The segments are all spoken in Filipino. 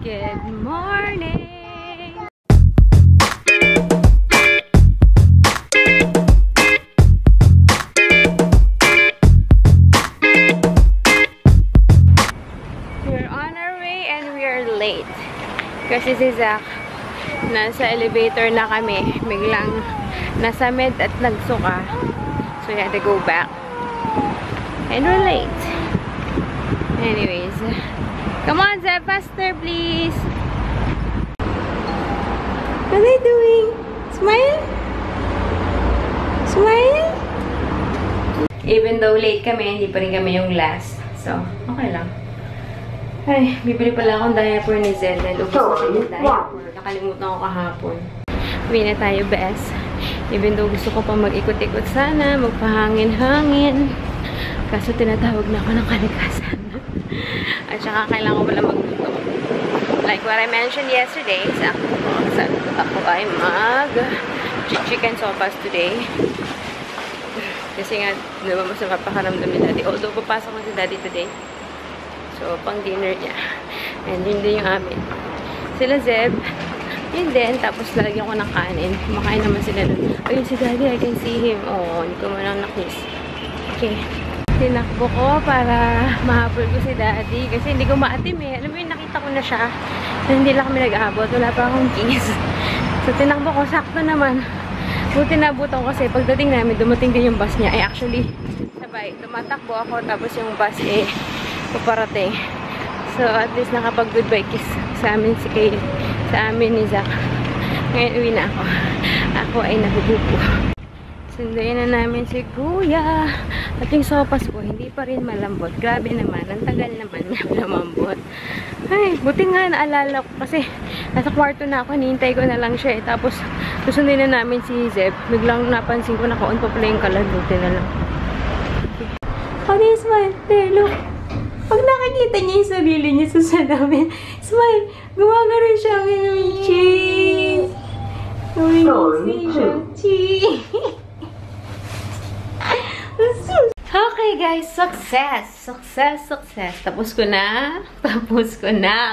Good morning! We're on our way and we are late. Kasi si Zach, nasa elevator na kami. Biglang nasa med at nagsuka. So we had to go back. And we're late. Anyways. Come on, Zach, faster, please. What are they doing? Smile? Smile? Even though late kami, hindi pa rin kami yung last. So, okay lang. Ay, bibili pala akong diaper ni Zed. Ubus na yung diaper. Nakalimutan ko kahapon. Uwi na tayo, best. Even though gusto ko pa mag-ikot-ikot sana, magpahangin-hangin. Kaso tinatawag na ako ng kalikasan. At saka kailangan ko pala magluto. Like what I mentioned yesterday, ako ay mag-chicken sopas today. Kasi nga, diba mas napapakaramdam ni Daddy. Although, papasok ko si Daddy today. So, pang dinner niya. And yun din yung amin. Sila Zeb, yun din. Tapos, lagyan ko ng kanin. Kumakain naman sila doon. Ayun si Daddy, I can see him. Oo, hindi ko man lang nakis. Okay. Tinakbo ko para mahabol ko si Daddy. Kasi hindi ko maatim eh. Alam mo yun, nakita ko na siya. Hindi lang kami nag-aabot. Wala pa akong keys. So, tinakbo ko. Sakto naman. Buti nabutan ko kasi pagdating namin, dumating din yung bus niya. Actually, sabay. Tumatakbo ako. Tapos yung bus paparating. So, at least nakapag-goodbye kiss sa amin si Kay, sa amin ni Zach. Ngayon, uwi na ako. Ako ay nahuhupo. Sunduin na namin si Kuya. At yung sopas ko, hindi pa rin malambot. Grabe naman. Ang tagal naman na lumambot. Ay, buti nga naalala ko kasi nasa kwarto na ako. Hinihintay ko na lang siya eh. Tapos, susundin na namin si Zeb. Biglang napansin ko naka-on pa pala yung kalan. Buti na lang. How do you smile? There, look. Pag nakikita niya yung sarili niya sa salamin, smile. Gumagano siya. Cheese. Cheese. Okay guys, success! Success, success. Tapos ko na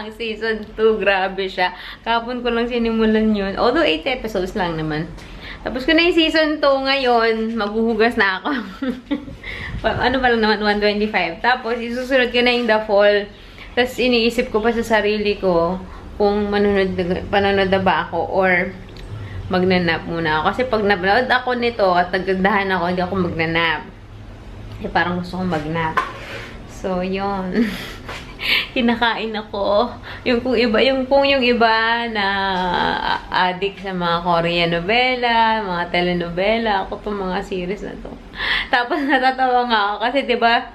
ang season 2. Grabe siya. Kahapon ko lang sinimulan yun. Although 8 episodes lang naman. Tapos ko na yung season 2 ngayon. Maghuhugas na ako. Ano pa lang naman, 125. Tapos, isusunod ko na yung The Fall. Tapos, iniisip ko pa sa sarili ko kung panonood na ba ako or magnanap muna ako. Kasi pag napanood ako nito at nagdahan ako, hindi ako magnanap. Eh, parang gusto kong magnap. So, yun. Kinakain ako. Kung yung iba na addict sa mga Korean novela, mga telenovela, ako itong mga series na to. Tapos natatawa nga ako kasi 'di ba?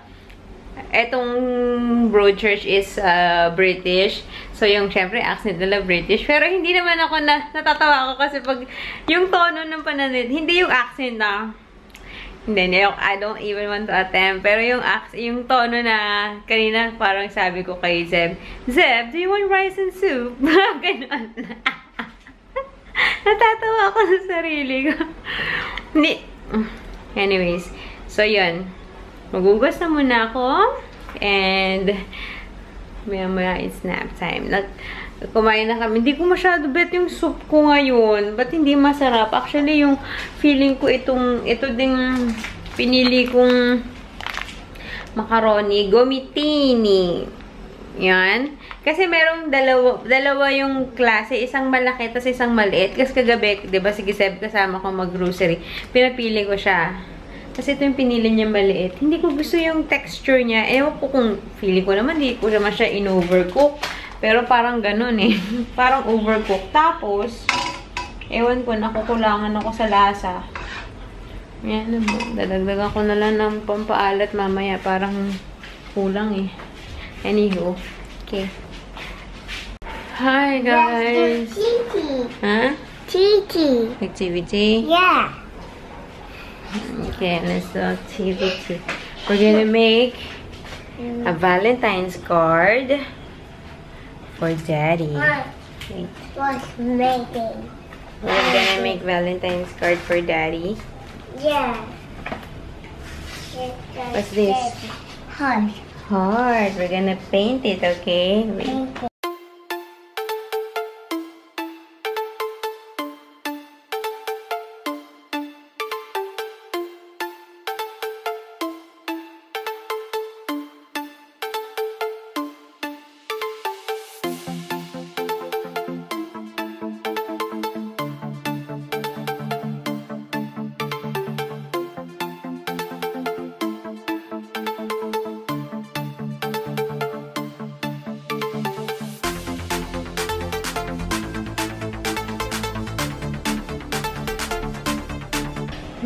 Etong Broadchurch is British. So yung syempre accent nila British, pero hindi naman ako natatawa ako kasi pag yung tono ng pananit, hindi yung accent na hindi, I don't even want to attempt. Pero yung tono na kanina parang sabi ko kay Zeb, Zeb, do you want rice and soup? Ganon. Natatawa ako sa sarili ko. Anyways, so yun. Magugas na muna ako. And maya-maya it's nap time. Kumain na kami. Hindi ko masyado bet yung soup ko ngayon. Ba't hindi masarap? Actually, yung feeling ko ito ding pinili kong macaroni. Gomitini. Yan. Kasi merong dalawa yung klase. Isang malaki, tapos isang maliit. Kasi kagabi, diba, sige Seb, kasama ko mag-grocery. Pinapili ko siya. Kasi ito yung pinili niya maliit. Hindi ko gusto yung texture niya. Ewan ko kung feeling ko naman, hindi ko naman siya in-overcook. Pero parang ganun eh. Parang overcooked. Tapos, ewan ko, nakukulangan ako sa lasa. Yan naman. Dadagdagan ko na lang ng pampaalat mamaya. Parang kulang eh. Anywho. Okay. Hi guys! Huh? Titi. Activity? Yeah. Okay, let's do activity. We're gonna make a Valentine's card for Daddy. Wait. What's making? We're gonna make Valentine's card for Daddy. Yeah. What's this? Heart. Heart. We're gonna paint it, okay? Wait.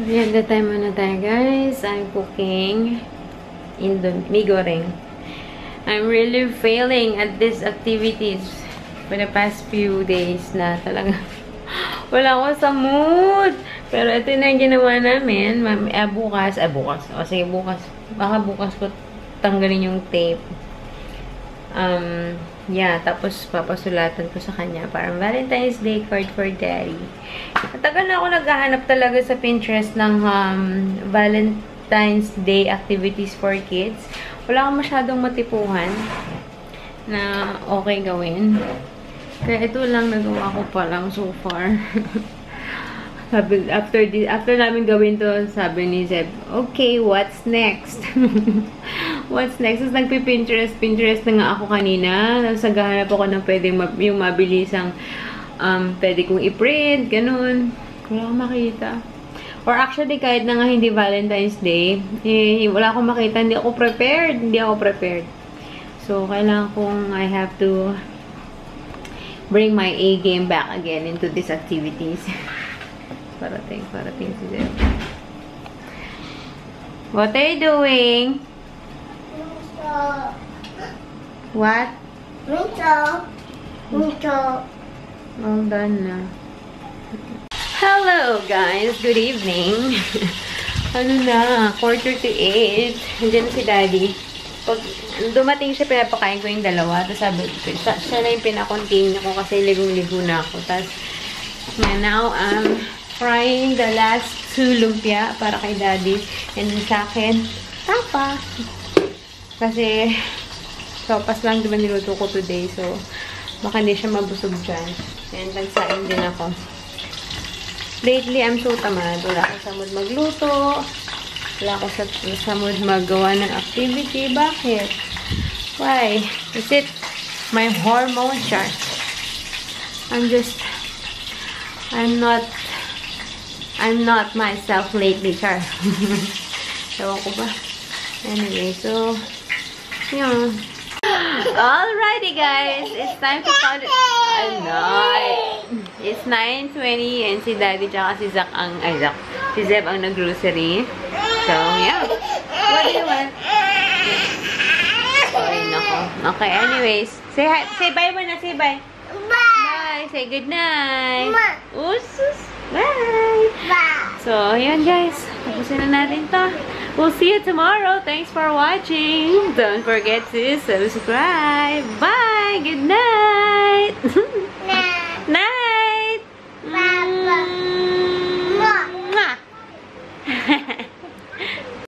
Merienda time muna tayo, guys. I'm cooking Indomie goreng. I'm really failing at these activities for the past few days na talaga. Wala ako sa mood. Pero ito na yung ginawa namin. Bukas. O sige, bukas. Baka bukas ko tanggalin yung tape. Yeah, tapos papasulatan ko sa kanya. Parang Valentine's Day card for Daddy. Matagal na ako naghahanap talaga sa Pinterest ng Valentine's Day activities for kids. Wala akong masyadong matipuhan na okay gawin. Kaya ito lang nagawa ko pa lang so far. Sabi, after namin gawin to, sabi ni Zeb, okay, what's next? What's next? Tapos Pinterest na nga ako kanina. Tapos naghahanap ako ng pwedeng yung mabilisang pwede kong i-print, ganun. Wala akong makita. Or actually, kahit na nga hindi Valentine's Day, wala akong makita. Hindi ako prepared. So, kailangan kong I have to bring my A game back again into these activities. Parating si Zeb. What are you doing? What? All done na. Hello guys! Good evening! Ano na? 7:45. Nandiyan si Daddy. Pag dumating siya, pinapakain ko yung dalawa. Tapos sabi ko, siya na yung pinakontinue ko kasi ligong-ligo na ako. Tapos, now I'm frying the last 2 lumpia para kay Daddy. And sa akin, tapa. Kasi, sopas lang diba niluto ko today. So, baka hindi siya mabusog dyan. And nagsain din ako. Lately, I'm so tamad. Wala ko sa mood magluto. Wala ko sa mood magawa ng activity. Bakit? Why? Is it my hormone chart? I'm not myself lately, char. Ewan ko ba? Anyway, so, yun. Alrighty, guys. It's time to count it. It's 9:20 and si Daddy tsaka si Zach si Zeb ang nag-grocery. So, yeah. What do you want? Ay, nako. Okay, anyways. Say hi. Say bye muna. Say bye. Bye. Say good night. Usus. Bye. So, ayan guys. Tapusin na natin to. We'll see you tomorrow. Thanks for watching. Don't forget to subscribe. Bye!